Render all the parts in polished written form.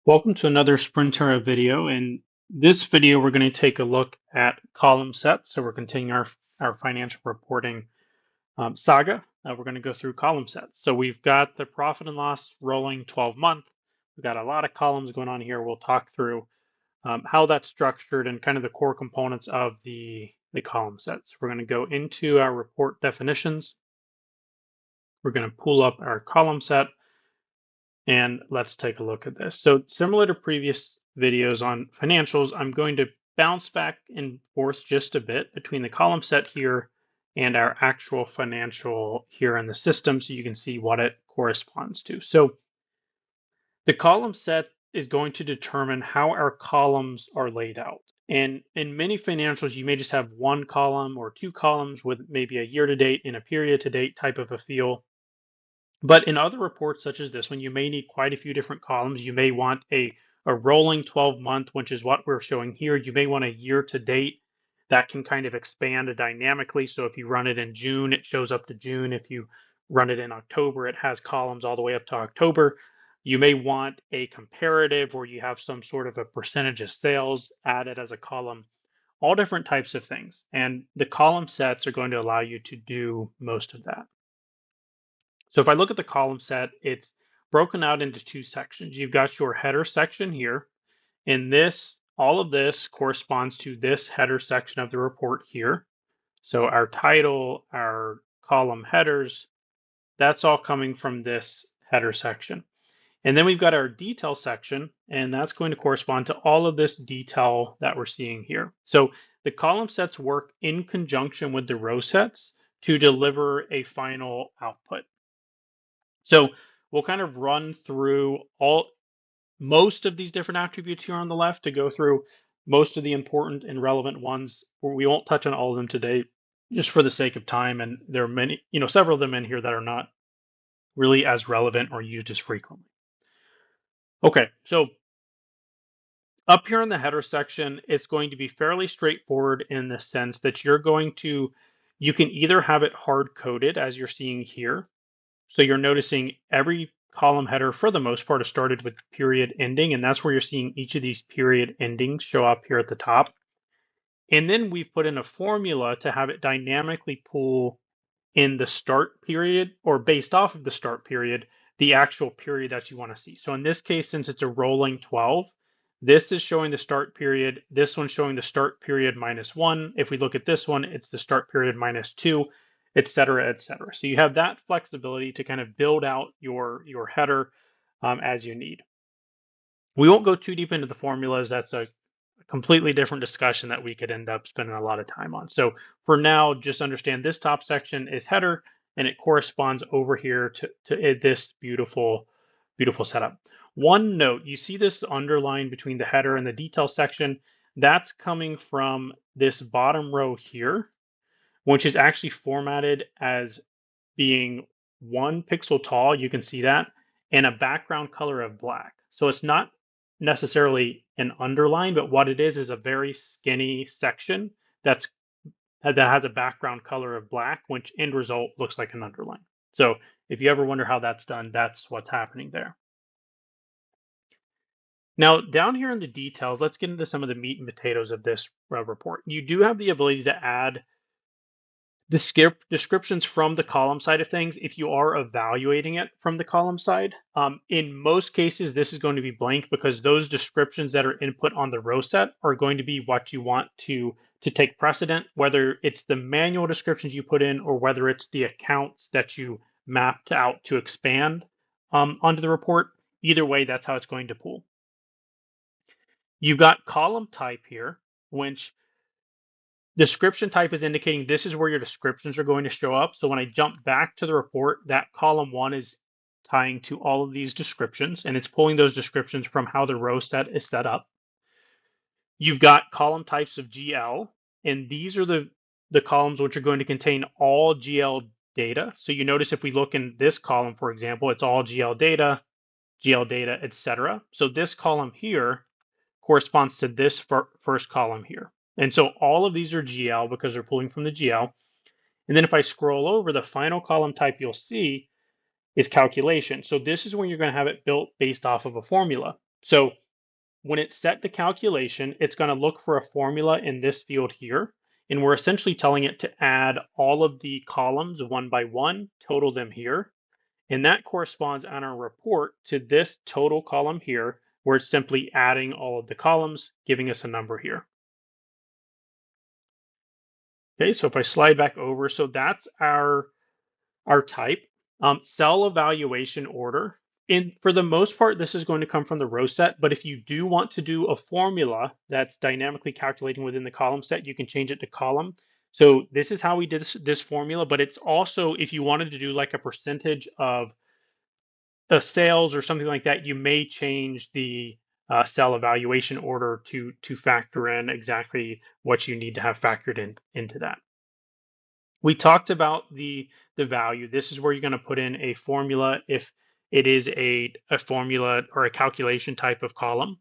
Welcome to another Sprinterra video. In this video, we're going to take a look at column sets. So we're continuing our financial reporting saga. We're going to go through column sets. So we've got the profit and loss rolling 12-month. We've got a lot of columns going on here. We'll talk through how that's structured and kind of the core components of the column sets. We're going to go into our report definitions. We're going to pull up our column set. And let's take a look at this. So similar to previous videos on financials, I'm going to bounce back and forth just a bit between the column set here and our actual financial here in the system so you can see what it corresponds to. So the column set is going to determine how our columns are laid out. And in many financials, you may just have one column or two columns with maybe a year to date and a period to date type of a feel. But in other reports such as this one, you may need quite a few different columns. You may want a rolling 12-month, which is what we're showing here. You may want a year to date that can kind of expand dynamically. So if you run it in June, it shows up to June. If you run it in October, it has columns all the way up to October. You may want a comparative where you have some sort of a percentage of sales added as a column, all different types of things. And the column sets are going to allow you to do most of that. So if I look at the column set, it's broken out into two sections. You've got your header section here, and all of this corresponds to this header section of the report here. So our title, our column headers, that's all coming from this header section. And then we've got our detail section, and that's going to correspond to all of this detail that we're seeing here. So the column sets work in conjunction with the row sets to deliver a final output. So we'll kind of run through most of these different attributes here on the left to go through most of the important and relevant ones. We won't touch on all of them today just for the sake of time. And there are many, several of them in here that are not really as relevant or used as frequently. Okay, so up here in the header section, it's going to be fairly straightforward in the sense that you can either have it hard coded as you're seeing here. So you're noticing every column header, for the most part, is started with period ending, and that's where you're seeing each of these period endings show up here at the top. And then we've put in a formula to have it dynamically pull in the start period, or based off of the start period, the actual period that you want to see. So in this case, since it's a rolling 12, this is showing the start period. This one's showing the start period -1. If we look at this one, it's the start period -2, et cetera, et cetera. So you have that flexibility to kind of build out your header as you need. We won't go too deep into the formulas. That's a completely different discussion that we could end up spending a lot of time on. So for now, just understand this top section is header, and it corresponds over here to this beautiful, beautiful setup. One note, you see this underline between the header and the detail section. That's coming from this bottom row here, which is actually formatted as being 1 pixel tall. You can see that, and a background color of black. So it's not necessarily an underline, but what it is a very skinny section that has a background color of black, which end result looks like an underline. So if you ever wonder how that's done, that's what's happening there. Now, down here in the details, let's get into some of the meat and potatoes of this report. You do have the ability to add descriptions from the column side of things if you are evaluating it from the column side. In most cases, this is going to be blank because those descriptions that are input on the row set are going to be what you want to take precedent, whether it's the manual descriptions you put in or whether it's the accounts that you mapped out to expand onto the report. Either way, that's how it's going to pull. You've got column type here, which description type is indicating this is where your descriptions are going to show up. So when I jump back to the report, that column 1 is tying to all of these descriptions, and it's pulling those descriptions from how the row set is set up. You've got column types of GL, and these are the columns which are going to contain all GL data. So you notice if we look in this column, for example, it's all GL data, etc. So this column here corresponds to this first column here. And so all of these are GL because they're pulling from the GL. And then if I scroll over, the final column type you'll see is calculation. So this is when you're going to have it built based off of a formula. So when it's set to calculation, it's going to look for a formula in this field here. And we're essentially telling it to add all of the columns one by one, total them here. And that corresponds on our report to this total column here, where it's simply adding all of the columns, giving us a number here. Okay, so if I slide back over, so that's our type. Cell evaluation order. And for the most part, this is going to come from the row set. But if you do want to do a formula that's dynamically calculating within the column set, you can change it to column. So this is how we did this formula. But it's also, if you wanted to do like a percentage of sales or something like that, you may change the cell evaluation order to factor in exactly what you need to have factored into that. We talked about the value. This is where you're going to put in a formula if it is a formula or a calculation type of column.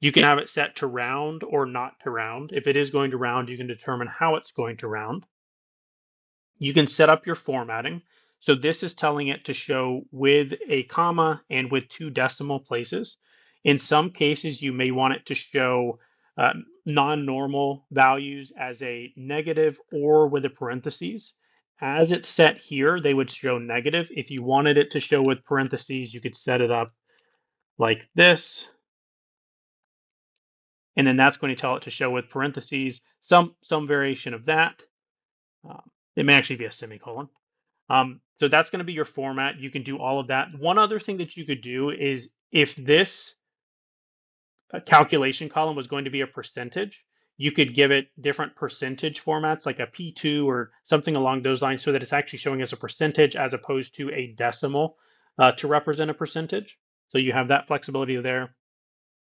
You can have it set to round or not to round. If it is going to round, you can determine how it's going to round. You can set up your formatting. So this is telling it to show with a comma and with 2 decimal places. In some cases, you may want it to show non-normal values as a negative or with a parentheses. As it's set here, they would show negative. If you wanted it to show with parentheses, you could set it up like this. And then that's going to tell it to show with parentheses, some variation of that. It may actually be a semicolon. So that's going to be your format. You can do all of that. One other thing that you could do is if this calculation column was going to be a percentage, you could give it different percentage formats like a P2 or something along those lines so that it's actually showing as a percentage as opposed to a decimal to represent a percentage. So you have that flexibility there.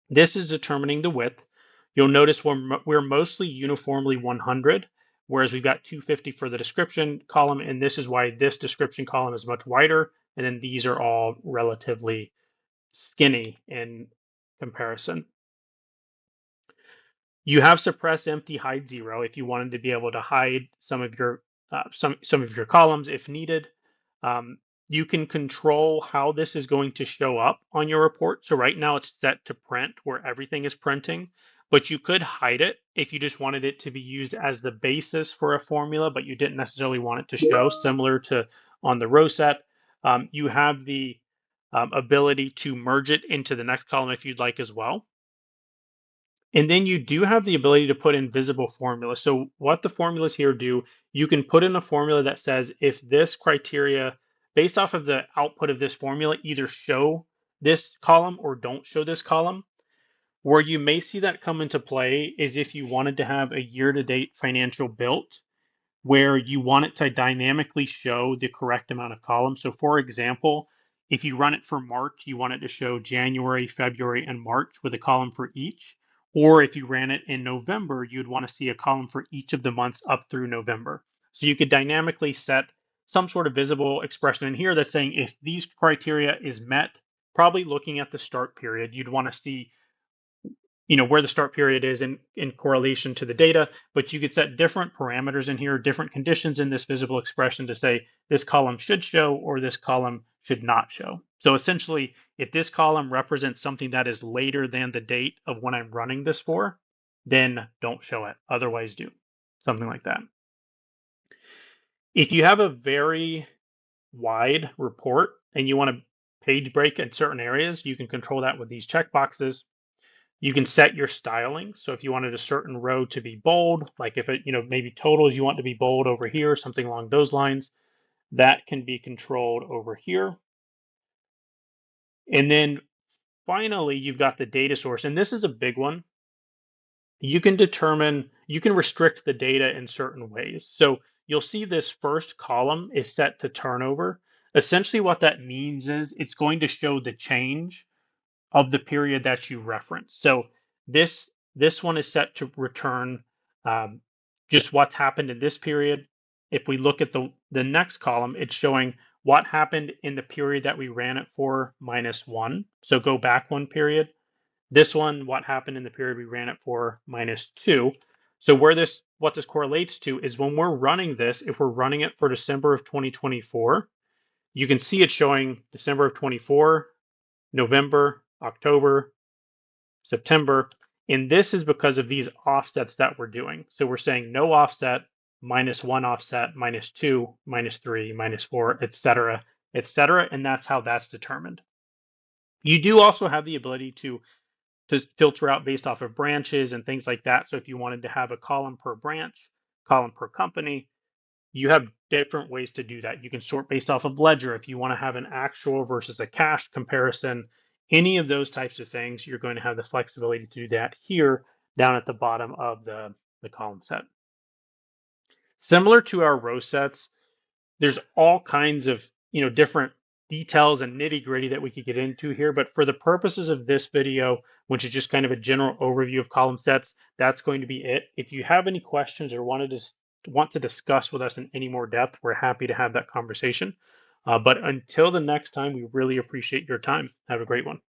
This is determining the width. You'll notice we're mostly uniformly 100, whereas we've got 250 for the description column, and this is why this description column is much wider, and then these are all relatively skinny in comparison. You have suppress empty, hide zero if you wanted to be able to hide some of your some of your columns if needed. You can control how this is going to show up on your report. So right now it's set to print where everything is printing, but you could hide it if you just wanted it to be used as the basis for a formula, but you didn't necessarily want it to show, similar to on the row set. You have the ability to merge it into the next column if you'd like as well. And then you do have the ability to put in visible formulas. So what the formulas here do, you can put in a formula that says if this criteria, based off of the output of this formula, either show this column or don't show this column. Where you may see that come into play is if you wanted to have a year-to-date financial built where you want it to dynamically show the correct amount of columns. So for example, if you run it for March, you want it to show January, February, and March with a column for each. Or if you ran it in November, you'd want to see a column for each of the months up through November. So you could dynamically set some sort of visible expression in here that's saying if these criteria is met, probably looking at the start period, you'd want to see where the start period is in correlation to the data, but you could set different parameters in here, different conditions in this visible expression to say this column should show or this column should not show. So essentially, if this column represents something that is later than the date of when I'm running this for, then don't show it. Otherwise do. Something like that. If you have a very wide report and you want to page break in certain areas, you can control that with these checkboxes. You can set your styling. So if you wanted a certain row to be bold, like if it, maybe totals you want to be bold over here, something along those lines, that can be controlled over here. And then finally, you've got the data source. And this is a big one. You can restrict the data in certain ways. So you'll see this first column is set to turnover. Essentially what that means is it's going to show the change of the period that you reference. So this one is set to return just what's happened in this period. If we look at the next column, it's showing what happened in the period that we ran it for -1. So go back one period. This one, what happened in the period we ran it for -2. So what this correlates to is when we're running this, if we're running it for December of 2024, you can see it showing December of 24, November, October, September. And this is because of these offsets that we're doing. So we're saying no offset, -1 offset, -2, -3, -4, etc., etc. And that's how that's determined. You do also have the ability to filter out based off of branches and things like that. So if you wanted to have a column per branch, column per company, you have different ways to do that. You can sort based off of ledger if you want to have an actual versus a cash comparison. Any of those types of things, you're going to have the flexibility to do that here down at the bottom of the column set. Similar to our row sets, there's all kinds of different details and nitty gritty that we could get into here, but for the purposes of this video, which is just kind of a general overview of column sets, that's going to be it. If you have any questions or want to discuss with us in any more depth, we're happy to have that conversation. But until the next time, we really appreciate your time. Have a great one.